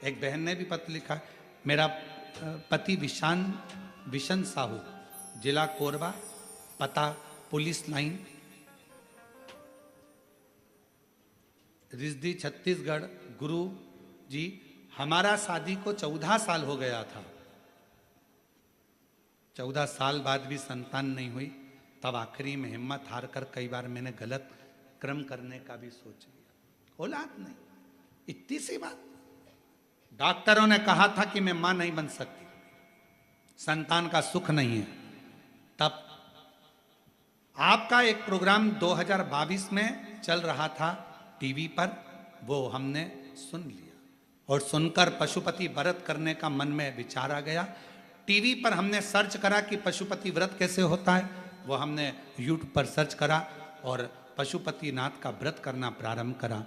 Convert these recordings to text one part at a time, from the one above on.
एक बहन ने भी पत्र लिखा है, मेरा पति विशन साहू, जिला कोरबा, पता पुलिस लाइन, रिजदी छत्तीसगढ़। गुरु जी, हमारा शादी को 14 साल हो गया था, 14 साल बाद भी संतान नहीं हुई। तब आखिरी में हिम्मत हार कर कई बार मैंने गलत कर्म करने का भी सोच लिया। औलाद नहीं, इतनी सी बात। डॉक्टरों ने कहा था कि मैं मां नहीं बन सकती, संतान का सुख नहीं है। तब आपका एक प्रोग्राम 2022 में चल रहा था टीवी पर, वो हमने सुन लिया और सुनकर पशुपति व्रत करने का मन में विचार आ गया। टीवी पर हमने सर्च करा कि पशुपति व्रत कैसे होता है, वो हमने यूट्यूब पर सर्च करा और पशुपतिनाथ का व्रत करना प्रारंभ करा।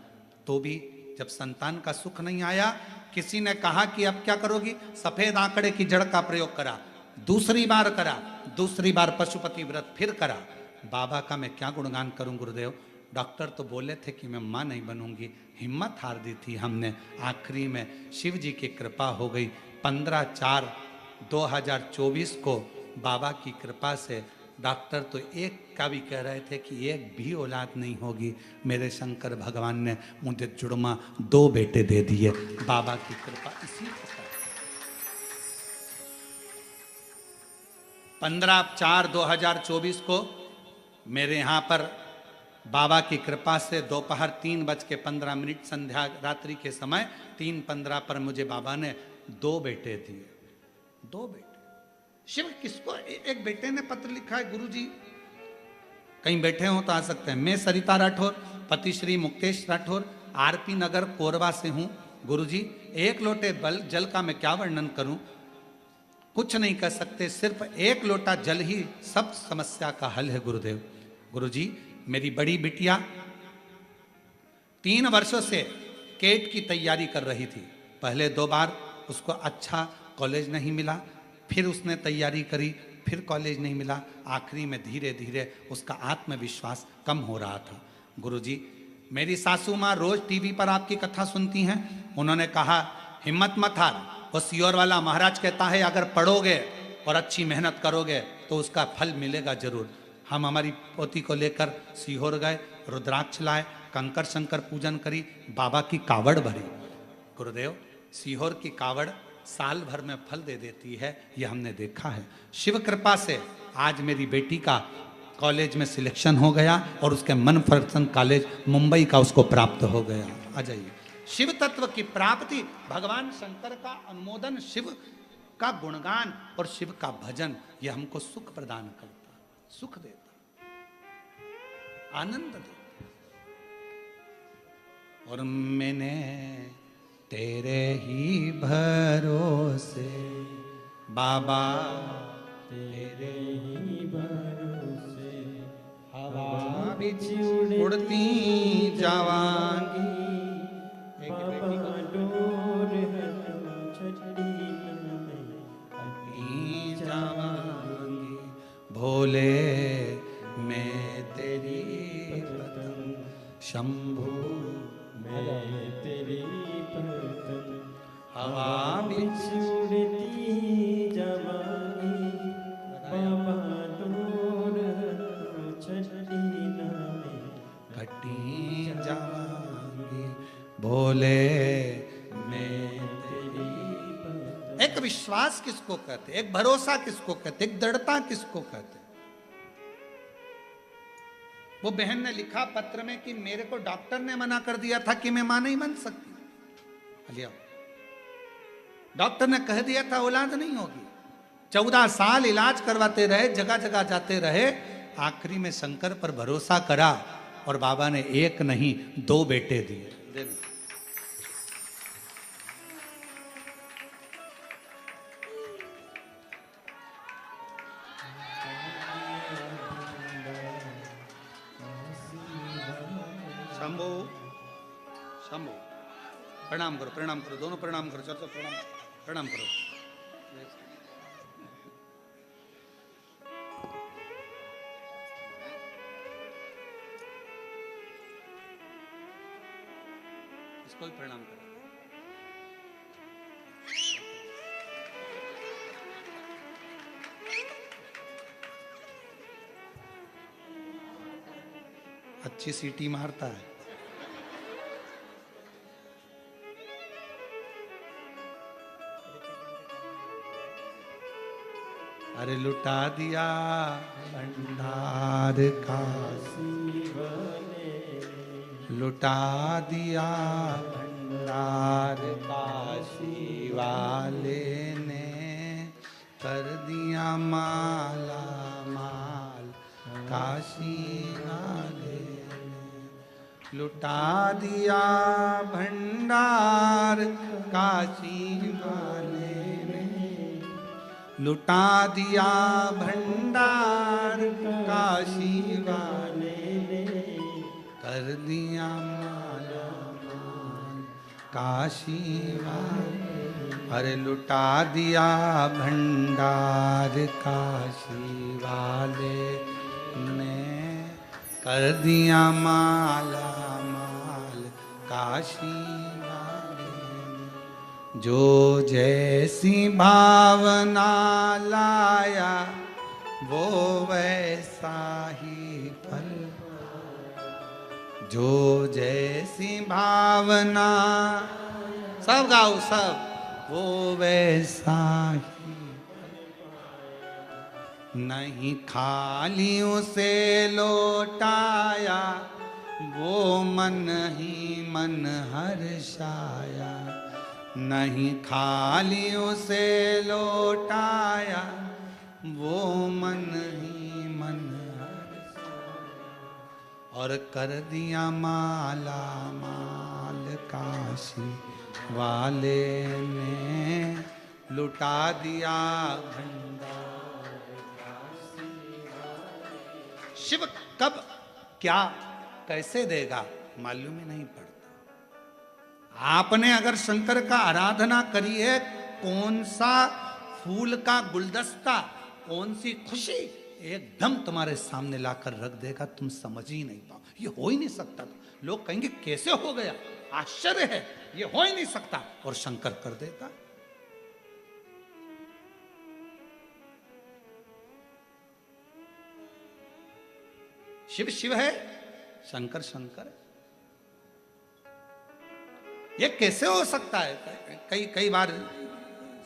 तो भी जब संतान का सुख नहीं आया, किसी ने कहा कि अब क्या करोगी, सफेद आंकड़े की जड़ का प्रयोग करा, दूसरी बार करा, दूसरी बार पशुपति व्रत फिर करा। बाबा का मैं क्या गुणगान करूं गुरुदेव, डॉक्टर तो बोले थे कि मैं मां नहीं बनूंगी, हिम्मत हार दी थी हमने। आखिरी में शिव जी की कृपा हो गई। 15/4/2024 को बाबा की कृपा से, डॉक्टर तो एक का भी कह रहे थे कि एक भी औलाद नहीं होगी, मेरे शंकर भगवान ने मुझे जुड़मा 2 बेटे दे दिए। बाबा की कृपा इसी को 15/4/2024 को मेरे यहाँ पर बाबा की कृपा से दोपहर 3:15 संध्या रात्रि के समय 3:15 पर मुझे बाबा ने 2 बेटे दिए। 2 बेटे। शिव किसको, एक बेटे ने पत्र लिखा है, गुरुजी कहीं बैठे हो तो आ सकते हैं, मैं सरिता राठौर, पति श्री मुक्तेश राठौर, आरपी नगर कोरबा से हूं। गुरुजी, 1 लोटे जल का मैं क्या वर्णन करूं, कुछ नहीं कर सकते, सिर्फ 1 लोटा जल ही सब समस्या का हल है गुरुदेव। गुरुजी, मेरी बड़ी बिटिया 3 वर्षों से केट की तैयारी कर रही थी। पहले 2 बार उसको अच्छा कॉलेज नहीं मिला, फिर उसने तैयारी करी, फिर कॉलेज नहीं मिला। आखिरी में धीरे धीरे उसका आत्मविश्वास कम हो रहा था। गुरुजी, मेरी सासू माँ रोज टीवी पर आपकी कथा सुनती हैं। उन्होंने कहा, हिम्मत मत हार, वो सियोर वाला महाराज कहता है अगर पढ़ोगे और अच्छी मेहनत करोगे तो उसका फल मिलेगा जरूर। हम हमारी पोती को लेकर सीहोर गए, रुद्राक्ष लाए, कंकर शंकर पूजन करी, बाबा की कावड़ भरी। गुरुदेव, सीहोर की कावड़ साल भर में फल दे देती है, यह हमने देखा है। शिव कृपा से आज मेरी बेटी का कॉलेज में सिलेक्शन हो गया और उसके मनपसंद कॉलेज मुंबई का उसको प्राप्त हो गया। आ जाइए, शिव तत्व की प्राप्ति, भगवान शंकर का अनुमोदन, शिव का गुणगान और शिव का भजन, यह हमको सुख प्रदान करता, सुख देता, आनंद देता। और मैंने तेरे ही भरोसे बाबा, तेरे ही भरोसे हवा बिछ उड़ती जावांगी, बाबा डोर जावांगी, भोले मैं तेरी पतंग, शंभू मैं तेरी पतंग, हवा बिछ उड़ती जावांगी, बाबा डोर छड़ी में कटी जावांगी, भोले मैं तेरी पतंग। एक विश्वास किसको कहते, एक भरोसा किसको कहते, एक दृढ़ता किसको कहते। वो बहन ने लिखा पत्र में कि मेरे को डॉक्टर ने मना कर दिया था कि मैं मां नहीं बन सकती। लिया, डॉक्टर ने कह दिया था औलाद नहीं होगी। 14 साल इलाज करवाते रहे, जगह जगह जाते रहे, आखिरी में शंकर पर भरोसा करा और बाबा ने 1 नहीं 2 बेटे दिए। शंभो शंभो, प्रणाम करो, प्रणाम करो, दोनों प्रणाम करो, चलो प्रणाम, प्रणाम करो। इसको भी प्रणाम करो। अच्छी सीटी मारता है। अरे लुटा दिया भंडार का लुटा दिया भंडार काशी वाले ने, कर दिया माला माल काशी वाले ने। लुटा दिया भंडार काशी वाले ने, लुटा दिया भंडार काशी वाले ने, कर दिया माला माल काशी वाले। अरे लुटा दिया भंडार काशी वाले ने, कर दिया माला माल काशी वाले ने। जो जैसी भावना लाया वो वैसा ही फल, जो जैसी भावना, सब गाओ सब, वो वैसा ही। नहीं खाली उसे लौटाया वो मन ही मन हर्षाया, नहीं खाली उसे लौटाया वो मन ही मन हर्षाया। और कर दिया माला माल काशी वाले ने, लुटा दिया भंडार काशी वाले। शिव कब क्या कैसे देगा मालूम ही नहीं पड़ता। आपने अगर शंकर का आराधना करी है, कौन सा फूल का गुलदस्ता, कौन सी खुशी एकदम तुम्हारे सामने लाकर रख देगा, तुम समझ ही नहीं पाओ। ये हो ही नहीं सकता। लोग कहेंगे कैसे हो गया, आश्चर्य है, ये हो ही नहीं सकता, और शंकर कर देता। शिव शिव है, शंकर शंकर है। ये कैसे हो सकता है? कई बार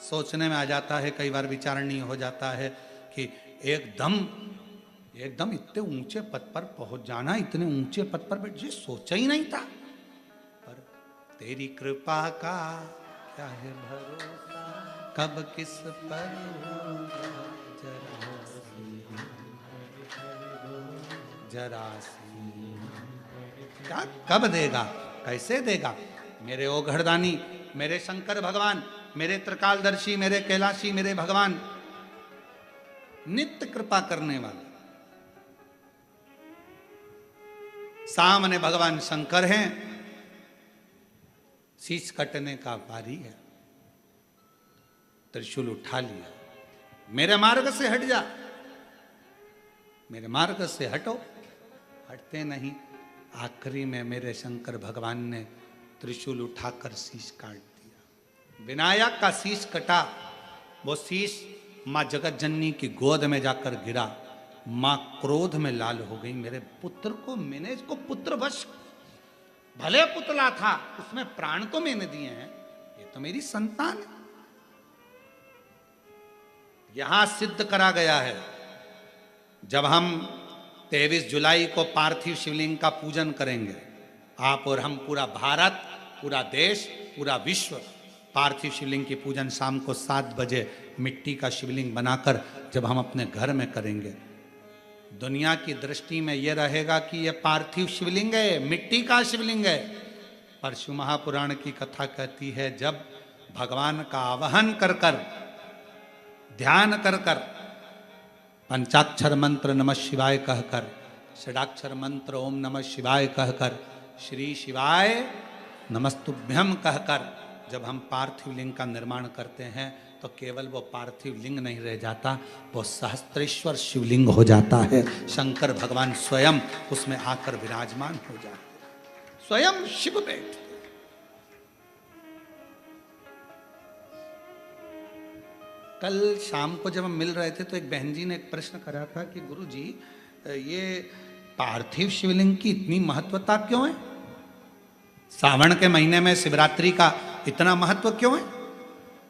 सोचने में आ जाता है, कई बार विचारणीय हो जाता है कि एकदम इतने ऊंचे पद पर पहुंच जाना, इतने ऊंचे पद पर बैठ, ये सोचा ही नहीं था। पर तेरी कृपा का क्या है भरोसा, कब किस पर जरा सी क्या कब देगा, कैसे देगा। मेरे ओ घरदानी, मेरे शंकर भगवान, मेरे त्रिकालदर्शी, मेरे कैलाशी, मेरे भगवान, नित्य कृपा करने वाले। सामने भगवान शंकर हैं, शीश कटने का बारी है, त्रिशूल उठा लिया, मेरे मार्ग से हट जा, मेरे मार्ग से हटो, हटते नहीं। आखिरी में मेरे शंकर भगवान ने त्रिशूल उठाकर शीश काट दिया। विनायक का शीश कटा, वो शीश माँ जगत जननी की गोद में जाकर गिरा। माँ क्रोध में लाल हो गई, मेरे पुत्र को मैंने इसको पुत्रवश, भले पुतला था उसमें प्राण तो मैंने दिए हैं, ये तो मेरी संतान है। यहां सिद्ध करा गया है, जब हम 23 जुलाई को पार्थिव शिवलिंग का पूजन करेंगे, आप और हम, पूरा भारत, पूरा देश, पूरा विश्व पार्थिव शिवलिंग की पूजन शाम को 7 बजे मिट्टी का शिवलिंग बनाकर जब हम अपने घर में करेंगे, दुनिया की दृष्टि में यह रहेगा कि यह पार्थिव शिवलिंग है, मिट्टी का शिवलिंग है। पर शिव महापुराण की कथा कहती है, जब भगवान का आवाहन कर कर, ध्यान कर कर, पंचाक्षर मंत्र नमः शिवाय कहकर, षडाक्षर मंत्र ओम नमः शिवाय कहकर, श्री शिवाय नमस्तुभ्यम कहकर जब हम पार्थिव लिंग का निर्माण करते हैं, तो केवल वो पार्थिव लिंग नहीं रह जाता, वो सहस्त्रेश्वर शिवलिंग हो जाता है। शंकर भगवान स्वयं उसमें आकर विराजमान हो जाते हैं, स्वयं शिव बैठ। कल शाम को जब हम मिल रहे थे तो एक बहन जी ने एक प्रश्न करा था कि गुरु जी, ये पार्थिव शिवलिंग की इतनी महत्वता क्यों है? श्रावण के महीने में शिवरात्रि का इतना महत्व क्यों है?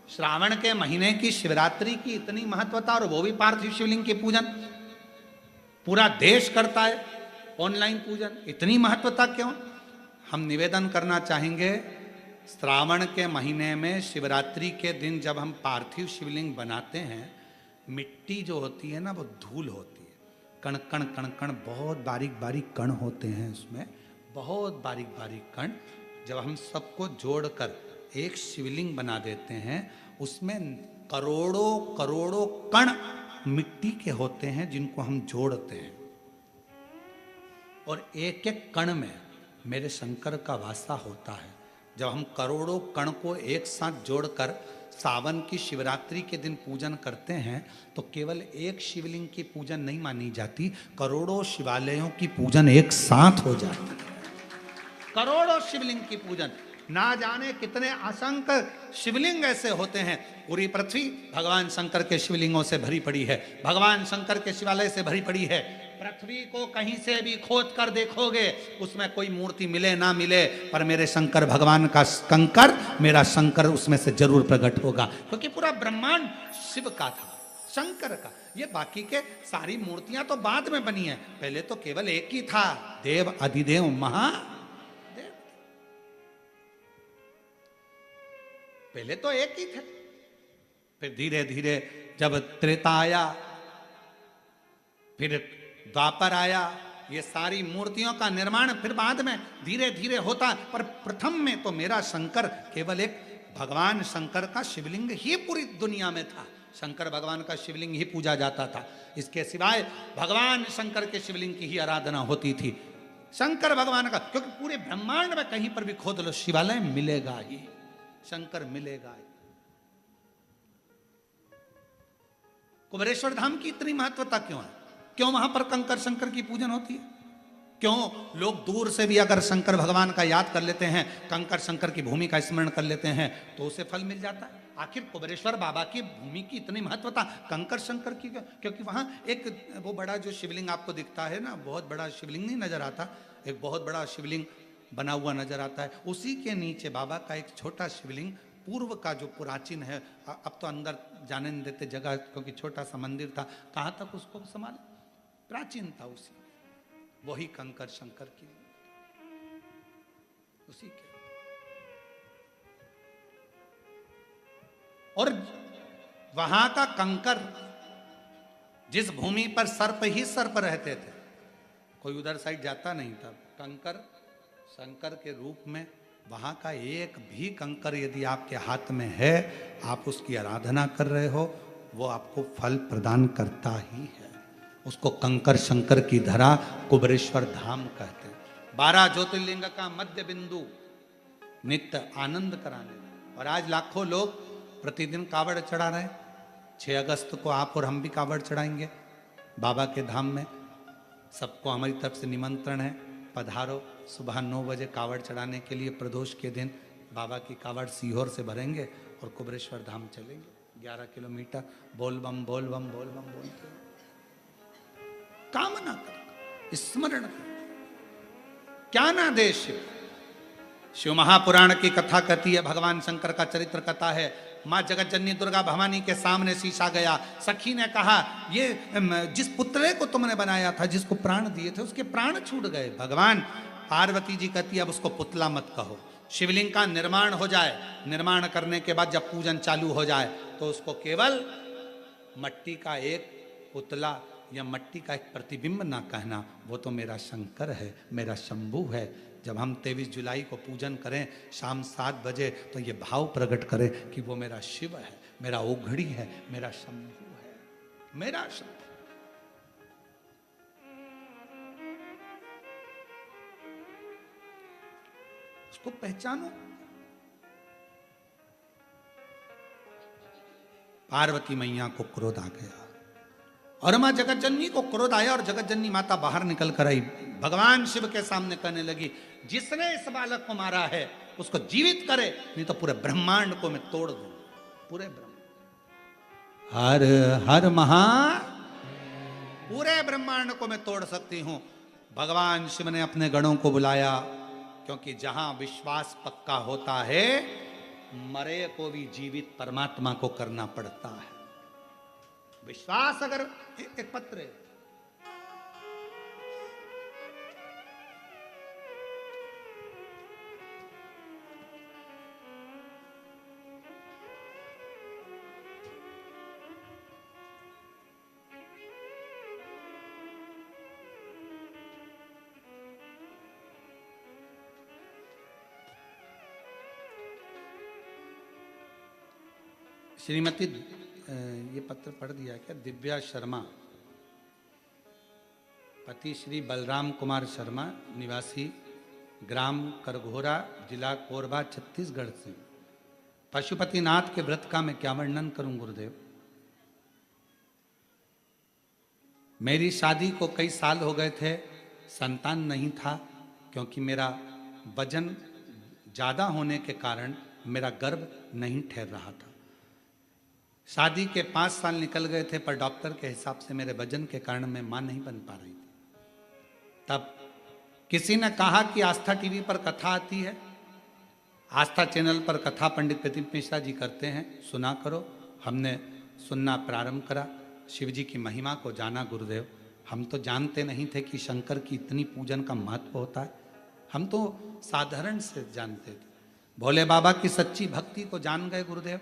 श्रावण के महीने की शिवरात्रि की इतनी महत्वता, और वो भी पार्थिव शिवलिंग के पूजन पूरा देश करता है, ऑनलाइन पूजन, इतनी महत्वता क्यों? हम निवेदन करना चाहेंगे, श्रावण के महीने में शिवरात्रि के दिन जब हम पार्थिव शिवलिंग बनाते हैं, मिट्टी जो होती है ना वो धूल होती है, कण कण कण कण, बहुत बारीक बारीक कण होते हैं उसमें, बहुत बारीक बारीक कण। जब हम सबको जोड़कर एक शिवलिंग बना देते हैं, उसमें करोड़ों करोड़ों कण मिट्टी के होते हैं जिनको हम जोड़ते हैं, और एक एक कण में मेरे शंकर का वासा होता है। जब हम करोड़ों कण को एक साथ जोड़कर सावन की शिवरात्रि के दिन पूजन करते हैं, तो केवल एक शिवलिंग की पूजन नहीं मानी जाती, करोड़ों शिवालयों की पूजन एक साथ हो जाती है। करोड़ों शिवलिंग की पूजन, ना जाने कितने असंख्य शिवलिंग ऐसे होते हैं। पूरी पृथ्वी भगवान शंकर के शिवलिंगों से भरी पड़ी है, भगवान शंकर के शिवालय से भरी पड़ी है। पृथ्वी को कहीं से भी खोद कर देखोगे, उसमें कोई मूर्ति मिले ना मिले, पर मेरे शंकर भगवान का कंकर, मेरा शंकर उसमें से जरूर प्रकट होगा, क्योंकि पूरा ब्रह्मांड शिव का था, शंकर का। ये बाकी के सारी मूर्तियां तो बाद में बनी है, पहले तो केवल एक ही था, देव अधिदेव महादेव। पहले तो एक ही थे, फिर धीरे धीरे जब त्रेता आया, फिर द्वापर आया, ये सारी मूर्तियों का निर्माण फिर बाद में धीरे धीरे होता, पर प्रथम में तो मेरा शंकर केवल एक भगवान शंकर का शिवलिंग ही पूरी दुनिया में था। शंकर भगवान का शिवलिंग ही पूजा जाता था, इसके सिवाय भगवान शंकर के शिवलिंग की ही आराधना होती थी, शंकर भगवान का। क्योंकि पूरे ब्रह्मांड में कहीं पर भी खोद लो, शिवालय मिलेगा ही, शंकर मिलेगा ही। कुबेरेश्वर धाम की इतनी महत्वता क्यों है? क्यों वहां पर कंकर शंकर की पूजन होती है? क्यों लोग दूर से भी अगर शंकर भगवान का याद कर लेते हैं, कंकर शंकर की भूमि का स्मरण कर लेते हैं, तो उसे फल मिल जाता है? आखिर कुबेरेश्वर बाबा की भूमि की इतनी महत्वता कंकर शंकर की क्यों? क्योंकि वहां एक वो बड़ा जो शिवलिंग आपको दिखता है ना, बहुत बड़ा शिवलिंग नहीं नजर आता, एक बहुत बड़ा शिवलिंग बना हुआ नजर आता है, उसी के नीचे बाबा का एक छोटा शिवलिंग पूर्व का जो प्राचीन है, अब तो अंदर जाने नहीं देते जगह, क्योंकि छोटा सा मंदिर था, कहाँ तक उसको संभाले, प्राचीन था, उसी वही कंकर शंकर की, उसी के। और वहां का कंकर, जिस भूमि पर सर्प ही सर्प रहते थे, कोई उधर साइड जाता नहीं था, कंकर शंकर के रूप में वहां का एक भी कंकर यदि आपके हाथ में है, आप उसकी आराधना कर रहे हो, वो आपको फल प्रदान करता ही है। उसको कंकर शंकर की धरा कुबेरेश्वर धाम कहते हैं। 12 ज्योतिर्लिंग का मध्य बिंदु, नित्य आनंद कराने। और आज लाखों लोग प्रतिदिन कावड़ चढ़ा रहे हैं। 6 अगस्त को आप और हम भी कावड़ चढ़ाएंगे बाबा के धाम में। सबको हमारी तरफ से निमंत्रण है, पधारो। सुबह 9 बजे कावड़ चढ़ाने के लिए प्रदोष के दिन बाबा की कावड़ सीहोर से भरेंगे और कुबेरेश्वर धाम चलेंगे। 11 किलोमीटर बोल बम बोल बम बोल बम बोलते कामना कर, स्मरण कर, क्या ना दे शिव। शिव महापुराण की कथा कहती है, भगवान शंकर का चरित्र कथा है। माँ जगत जननी दुर्गा भवानी के सामने शीशा गया। सखी ने कहा, ये जिस पुतले को तुमने बनाया था, जिसको प्राण दिए थे, उसके प्राण छूट गए। भगवान पार्वती जी कहती है, अब उसको पुतला मत कहो, शिवलिंग का निर्माण हो जाए। निर्माण करने के बाद जब पूजन चालू हो जाए तो उसको केवल मट्टी का एक पुतला या मट्टी का एक प्रतिबिंब ना कहना, वो तो मेरा शंकर है, मेरा शंभू है। जब हम 23 जुलाई को पूजन करें शाम 7 बजे, तो ये भाव प्रकट करें कि वो मेरा शिव है, मेरा ओघड़ी है, मेरा शंभू है, मेरा शंभू। उसको पहचानो। पार्वती मैया को क्रोध आ गया और मां जगत जननी को क्रोध आया और जगत जननी माता बाहर निकल कर आई। भगवान शिव के सामने कहने लगी, जिसने इस बालक को मारा है उसको जीवित करे, नहीं तो पूरे ब्रह्मांड को मैं तोड़ दूं। पूरे ब्रह्मांड, हर हर महा, पूरे ब्रह्मांड को मैं तोड़ सकती हूं। भगवान शिव ने अपने गणों को बुलाया, क्योंकि जहां विश्वास पक्का होता है, मरे को भी जीवित परमात्मा को करना पड़ता है। विश्वास अगर एक पत्र है, श्रीमती ये पत्र पढ़ दिया क्या? दिव्या शर्मा, पति श्री बलराम कुमार शर्मा, निवासी ग्राम करघोरा, जिला कोरबा, छत्तीसगढ़ से। पशुपतिनाथ के व्रत का मैं क्या वर्णन करूं गुरुदेव। मेरी शादी को कई साल हो गए थे, संतान नहीं था, क्योंकि मेरा वजन ज़्यादा होने के कारण मेरा गर्भ नहीं ठहर रहा था। शादी के 5 साल निकल गए थे, पर डॉक्टर के हिसाब से मेरे वजन के कारण मैं मां नहीं बन पा रही थी। तब किसी ने कहा कि आस्था टीवी पर कथा आती है, आस्था चैनल पर कथा पंडित प्रदीप मिश्रा जी करते हैं, सुना करो। हमने सुनना प्रारंभ करा, शिव जी की महिमा को जाना गुरुदेव। हम तो जानते नहीं थे कि शंकर की इतनी पूजन का महत्व होता है, हम तो साधारण से जानते थे। भोले बाबा की सच्ची भक्ति को जान गए गुरुदेव,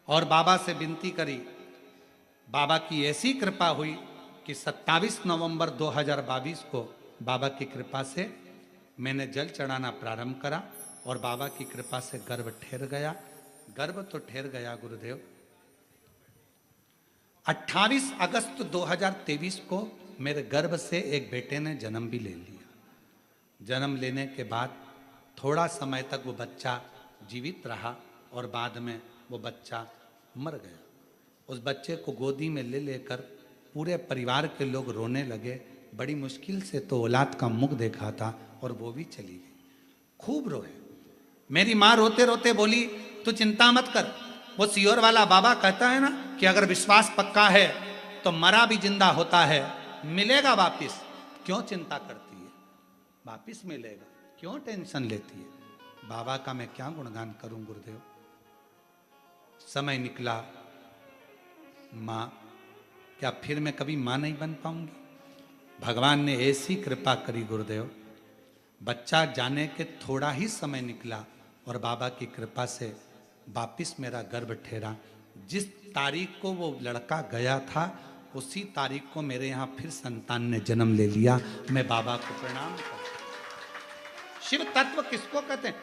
और बाबा से विनती करी। बाबा की ऐसी कृपा हुई कि 27 नवंबर 2022 को बाबा की कृपा से मैंने जल चढ़ाना प्रारंभ करा, और बाबा की कृपा से गर्भ ठहर गया। गर्भ तो ठहर गया गुरुदेव। 28 अगस्त 2023 को मेरे गर्भ से एक बेटे ने जन्म भी ले लिया। जन्म लेने के बाद थोड़ा समय तक वो बच्चा जीवित रहा, और बाद में वो बच्चा मर गया। उस बच्चे को गोदी में ले लेकर पूरे परिवार के लोग रोने लगे। बड़ी मुश्किल से तो औलाद का मुख देखा था, और वो भी चली गई। खूब रोए। मेरी माँ रोते रोते बोली, तू चिंता मत कर, वो सियोर वाला बाबा कहता है ना कि अगर विश्वास पक्का है तो मरा भी जिंदा होता है, मिलेगा वापिस, क्यों चिंता करती है, वापिस मिलेगा, क्यों टेंशन लेती है। बाबा का मैं क्या गुणगान करूं गुरुदेव। समय निकला, माँ, क्या फिर मैं कभी माँ नहीं बन पाऊंगी? भगवान ने ऐसी कृपा करी गुरुदेव, बच्चा जाने के थोड़ा ही समय निकला, और बाबा की कृपा से वापिस मेरा गर्भ ठहरा। जिस तारीख को वो लड़का गया था, उसी तारीख को मेरे यहाँ फिर संतान ने जन्म ले लिया। मैं बाबा को प्रणाम करता हूं। शिव तत्व किसको कहते हैं?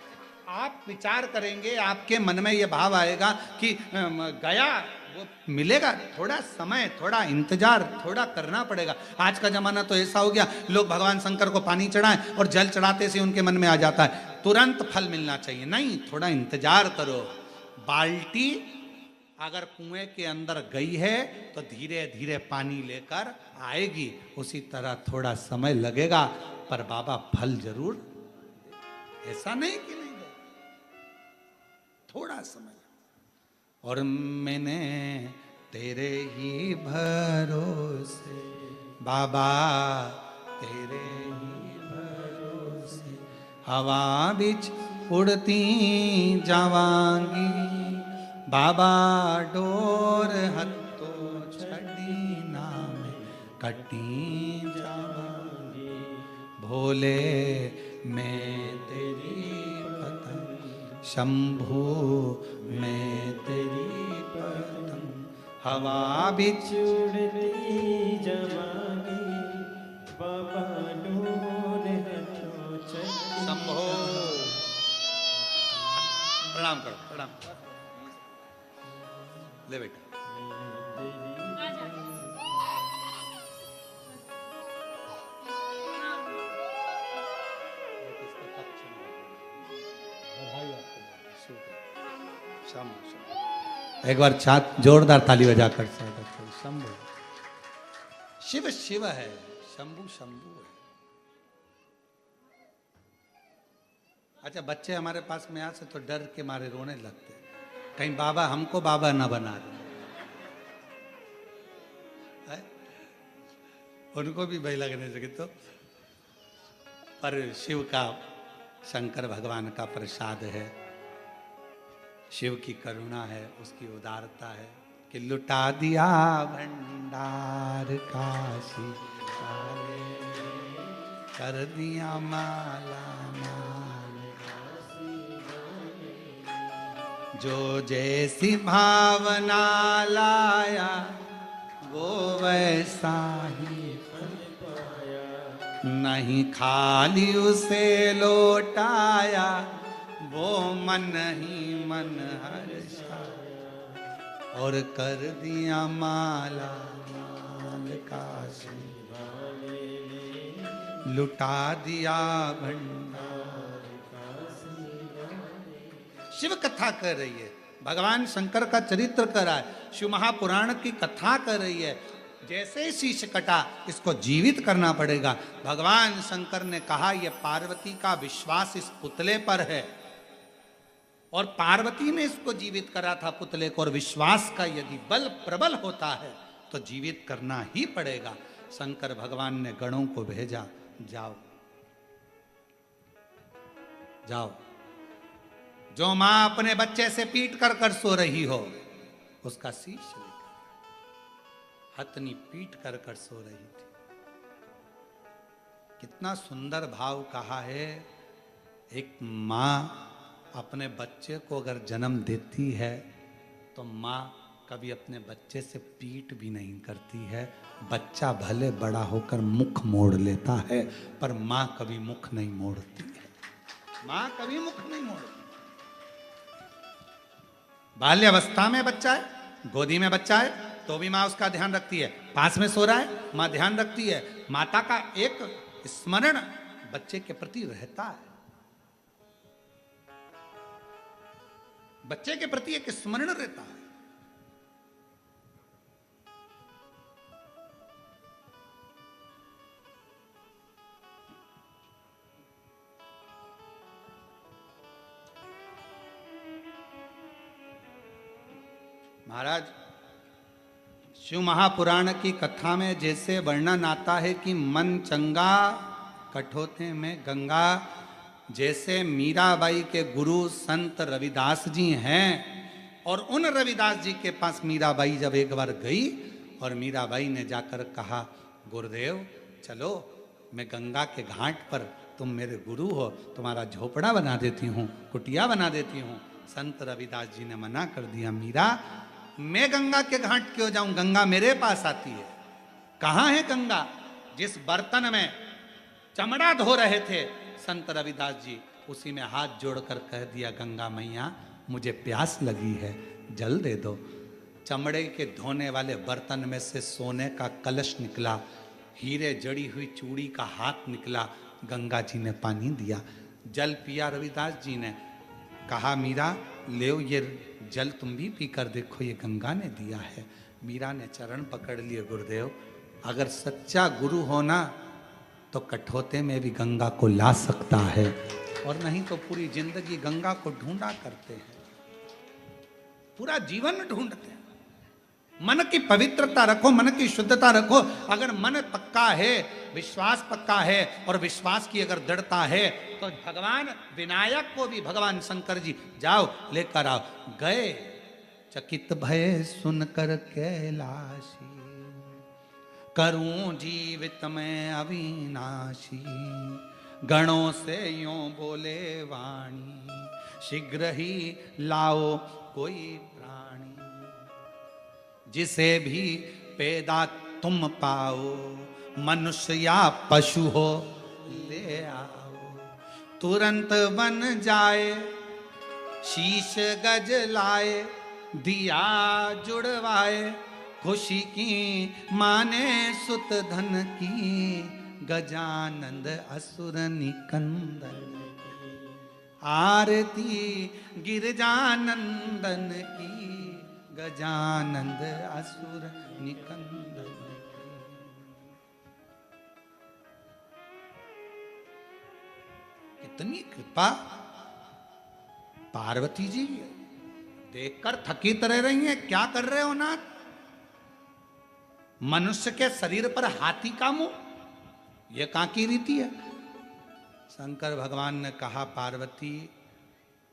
आप विचार करेंगे, आपके मन में ये भाव आएगा कि गया वो मिलेगा, थोड़ा समय, थोड़ा इंतजार, थोड़ा करना पड़ेगा। आज का जमाना तो ऐसा हो गया, लोग भगवान शंकर को पानी चढ़ाएं और जल चढ़ाते से उनके मन में आ जाता है तुरंत फल मिलना चाहिए। नहीं, थोड़ा इंतजार करो। बाल्टी अगर कुएं के अंदर गई है तो धीरे धीरे पानी लेकर आएगी, उसी तरह थोड़ा समय लगेगा, पर बाबा फल जरूर। ऐसा नहीं कि नहीं, थोड़ा समय। और मैंने तेरे ही भरोसे बाबा, तेरे ही भरोसे हवा बिच उड़ती जावांगी, बाबा डोर हत्तो छड़ी नाम कटी जावांगी, भोले मैं तेरी पतंग, शंभू मैं तेरी पतंग, हवा बिच उड़ती जावांगी, बाबा डोर हत्तो छड़ी। शंभो, प्रणाम करो, प्रणाम करो। ले बेटा। एक बार छात जोरदार ताली बजाकर शंभु। शिव शिव है, शंभु शंभु है। अच्छा, बच्चे हमारे पास में आ से तो डर के मारे रोने लगते, कहीं बाबा हमको बाबा ना बना दे। उनको भी भय लगने लगे। तो पर शिव का, शंकर भगवान का प्रसाद है, शिव की करुणा है, उसकी उदारता है कि लुटा दिया भंडार काशी वाले, कर दिया माला माल, जो जैसी भावना लाया वो वैसा ही नहीं, खाली उसे लौटाया वो मन ही मन हर्षा, और कर दिया माला माल काशी, लुटा दिया भंडार काशी। शिव कथा कर रही है, भगवान शंकर का चरित्र कर रहा है, शिव महापुराण की कथा कर रही है। जैसे ही शीश कटा, इसको जीवित करना पड़ेगा। भगवान शंकर ने कहा यह पार्वती का विश्वास इस पुतले पर है, और पार्वती ने इसको जीवित करा था पुतले को, और विश्वास का यदि बल प्रबल होता है तो जीवित करना ही पड़ेगा। शंकर भगवान ने गणों को भेजा, जाओ जाओ, जो मां अपने बच्चे से पीट कर कर सो रही हो उसका शीश लेकर, हथनी पीट कर कर सो रही थी। कितना सुंदर भाव कहा है। एक मां अपने बच्चे को अगर जन्म देती है तो मां कभी अपने बच्चे से पीट भी नहीं करती है। बच्चा भले बड़ा होकर मुख मोड़ लेता है, पर मां कभी मुख नहीं मोड़ती है, मां कभी मुख नहीं मोड़ती। बाल्यावस्था में बच्चा है, गोदी में बच्चा है तो भी मां उसका ध्यान रखती है, पास में सो रहा है मां ध्यान रखती है। माता का एक स्मरण बच्चे के प्रति रहता है, बच्चे के प्रति एक स्मरण रहता है। महाराज, शिव महापुराण की कथा में जैसे वर्णन आता है कि मन चंगा कठोते में गंगा, जैसे मीराबाई के गुरु संत रविदास जी हैं, और उन रविदास जी के पास मीराबाई जब एक बार गई और मीराबाई ने जाकर कहा, गुरुदेव चलो मैं गंगा के घाट पर, तुम मेरे गुरु हो, तुम्हारा झोपड़ा बना देती हूँ, कुटिया बना देती हूँ। संत रविदास जी ने मना कर दिया, मीरा मैं गंगा के घाट क्यों जाऊं, गंगा मेरे पास आती है। कहाँ है गंगा? जिस बर्तन में चमड़ा धो रहे थे संत रविदास जी, उसी में हाथ जोड़कर कह दिया, गंगा मैया मुझे प्यास लगी है, जल दे दो। चमड़े के धोने वाले बर्तन में से सोने का कलश निकला, हीरे जड़ी हुई चूड़ी का हाथ निकला, गंगा जी ने पानी दिया, जल पिया। रविदास जी ने कहा, मीरा ले ये जल तुम भी पी कर देखो, ये गंगा ने दिया है। मीरा ने चरण पकड़ लिए, गुरुदेव अगर सच्चा गुरु होना तो कठौते में भी गंगा को ला सकता है, और नहीं तो पूरी जिंदगी गंगा को ढूंढा करते हैं, पूरा जीवन ढूंढते हैं। मन की पवित्रता रखो, मन की शुद्धता रखो। अगर मन पक्का है, विश्वास पक्का है, और विश्वास की अगर दृढ़ता है, तो भगवान विनायक को भी भगवान शंकर जी जाओ लेकर आओ। गए, चकित भय सुनकर कैलाशी, करूं जीवित में अविनाशी। गणों से यूं बोले वाणी, शीघ्र ही लाओ कोई प्राणी। जिसे भी पैदा तुम पाओ, मनुष्य या पशु हो ले आओ। तुरंत बन जाए शीश गज लाए, दिया जुड़वाए। खुशी की माने सुत धन की, गजानंद असुर निकंदन। आरती गिरजानंदन की, गजानंद असुर निकंदन। कितनी कृपा! पार्वती जी देखकर थकित रह रही हैं, क्या कर रहे हो नाथ? मनुष्य के शरीर पर हाथी का मुंह, यह कहां की रीति है? शंकर भगवान ने कहा, पार्वती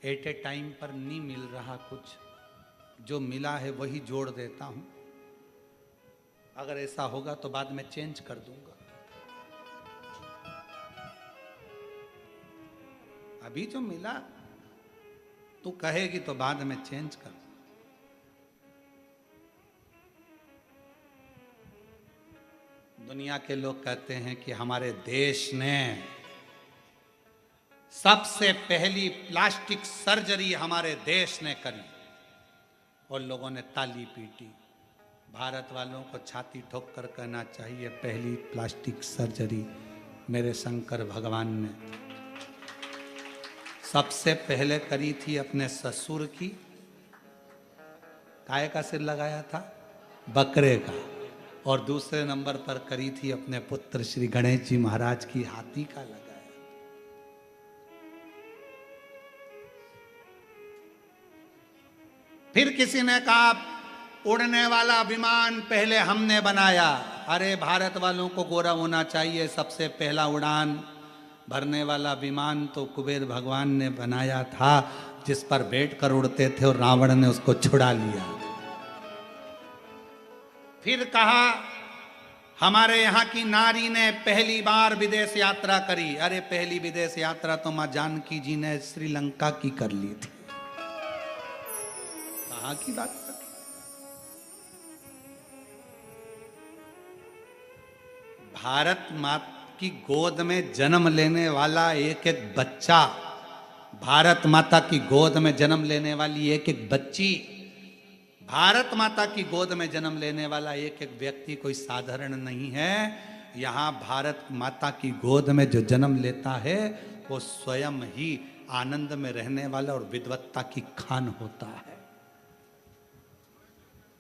एट ए टाइम पर नहीं मिल रहा कुछ, जो मिला है वही जोड़ देता हूं, अगर ऐसा होगा तो बाद में चेंज कर दूंगा। अभी जो मिला तू कहेगी तो बाद में चेंज कर। दुनिया के लोग कहते हैं कि हमारे देश ने सबसे पहली प्लास्टिक सर्जरी हमारे देश ने करी और लोगों ने ताली पीटी। भारत वालों को छाती ठोक कर कहना चाहिए, पहली प्लास्टिक सर्जरी मेरे शंकर भगवान ने सबसे पहले करी थी अपने ससुर की। काय का सिर लगाया था? बकरे का। और दूसरे नंबर पर करी थी अपने पुत्र श्री गणेश जी महाराज की, हाथी का लगाया। फिर किसी ने कहा उड़ने वाला विमान पहले हमने बनाया। अरे भारत वालों को गोरा होना चाहिए, सबसे पहला उड़ान भरने वाला विमान तो कुबेर भगवान ने बनाया था, जिस पर बैठकर उड़ते थे और रावण ने उसको छुड़ा लिया। फिर कहा हमारे यहाँ की नारी ने पहली बार विदेश यात्रा करी। अरे पहली विदेश यात्रा तो मां जानकी जी ने श्रीलंका की कर ली थी। कहाँ की बात कर? भारत माता की गोद में जन्म लेने वाला एक एक बच्चा, भारत माता की गोद में जन्म लेने वाली एक एक बच्ची, भारत माता की गोद में जन्म लेने वाला एक एक व्यक्ति कोई साधारण नहीं है। यहाँ भारत माता की गोद में जो जन्म लेता है वो स्वयं ही आनंद में रहने वाला और विद्वत्ता की खान होता है।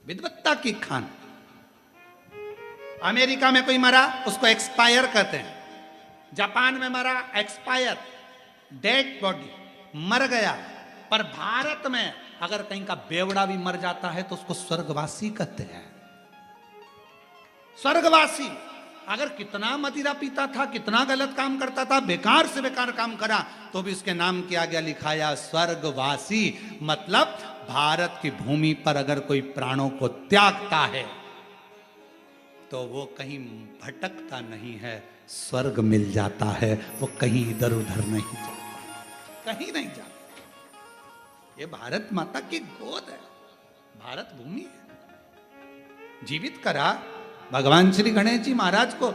विद्वत्ता की खान। अमेरिका में कोई मरा उसको एक्सपायर कहते हैं, जापान में मरा एक्सपायर, डेड बॉडी, मर गया। पर भारत में अगर कहीं का बेवड़ा भी मर जाता है तो उसको स्वर्गवासी कहते हैं। स्वर्गवासी। अगर कितना मदिरा पीता था, कितना गलत काम करता था, बेकार से बेकार काम करा, तो भी उसके नाम के आगे लिखाया स्वर्गवासी। मतलब भारत की भूमि पर अगर कोई प्राणों को त्यागता है तो वो कहीं भटकता नहीं है, स्वर्ग मिल जाता है। वो कहीं इधर उधर नहीं जाता, कहीं नहीं जाता। ये भारत माता की गोद है, भारत भूमि है। जीवित करा भगवान श्री गणेश जी महाराज को।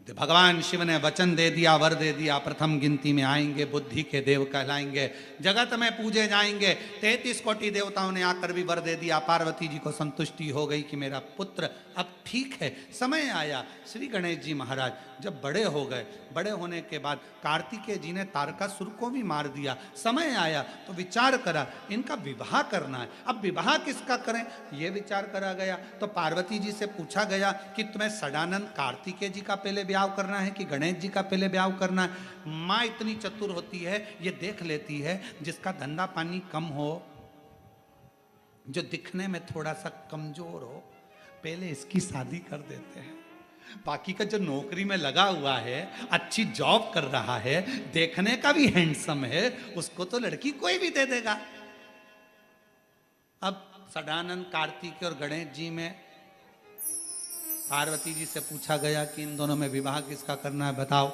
भगवान शिव ने वचन दे दिया, वर दे दिया, प्रथम गिनती में आएंगे, बुद्धि के देव कहलाएंगे, जगत में पूजे जाएंगे। 33 कोटि देवताओं ने आकर भी वर दे दिया। पार्वती जी को संतुष्टि हो गई कि मेरा पुत्र अब ठीक है। समय आया, श्री गणेश जी महाराज जब बड़े हो गए, बड़े होने के बाद कार्तिकेय जी ने तारकासुर को भी मार दिया। समय आया तो विचार करा इनका विवाह करना है। अब विवाह किसका करें, यह विचार करा गया। तो पार्वती जी से पूछा गया कि तुम्हें सदानंद कार्तिकेय जी का पहले ब्याह करना है कि गणेश जी का पहले ब्याह करना है। माँ इतनी चतुर होती है, ये देख लेती है जिसका धंधा पानी कम हो, जो दिखने में थोड़ा सा कमजोर हो, पहले इसकी शादी कर देते हैं। बाकी का जो नौकरी में लगा हुआ है, अच्छी जॉब कर रहा है, देखने का भी हैंडसम है, उसको तो लड़की कोई भी दे देगा। अब सदानंद कार्तिकेय और गणेश जी में पार्वती जी से पूछा गया कि इन दोनों में विवाह किसका करना है, बताओ।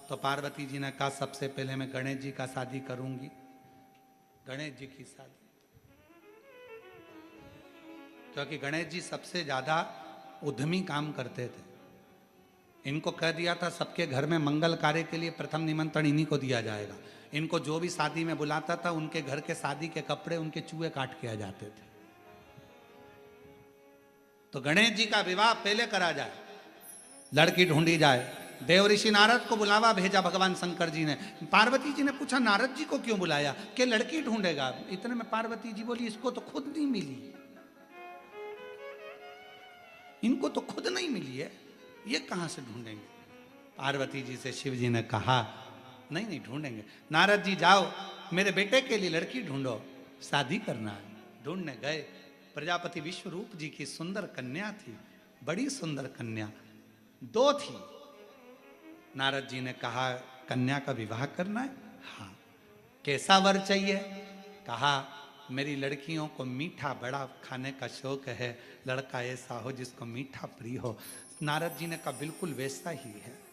तो पार्वती जी ने कहा सबसे पहले मैं गणेश जी का शादी करूंगी, गणेश जी की शादी। क्योंकि गणेश जी सबसे ज्यादा उद्यमी काम करते थे। इनको कह दिया था सबके घर में मंगल कार्य के लिए प्रथम निमंत्रण इन्हीं को दिया जाएगा। इनको जो भी शादी में बुलाता था, उनके घर के शादी के कपड़े उनके चूहे काट के आ जाते थे। तो गणेश जी का विवाह पहले करा जाए, लड़की ढूंढी जाए। देव ऋषि नारद को बुलावा भेजा भगवान शंकर जी ने। पार्वती जी ने पूछा नारद जी को क्यों बुलाया, कि लड़की ढूंढेगा। इतने में पार्वती जी बोली इसको तो खुद नहीं मिली, इनको तो खुद नहीं मिली है, ये कहां से ढूंढेंगे। पार्वती जी से शिव जी ने कहा नहीं नहीं ढूंढेंगे। नारद जी जाओ मेरे बेटे के लिए लड़की ढूंढो, शादी करना है। ढूंढने गए, प्रजापति विश्वरूप जी की सुंदर कन्या थी, बड़ी सुंदर कन्या, दो थी। नारद जी ने कहा कन्या का विवाह करना है? हाँ। कैसा वर चाहिए? कहा मेरी लड़कियों को मीठा बड़ा खाने का शौक है, लड़का ऐसा हो जिसको मीठा प्रिय हो। नारद जी ने कहा बिल्कुल वैसा ही है।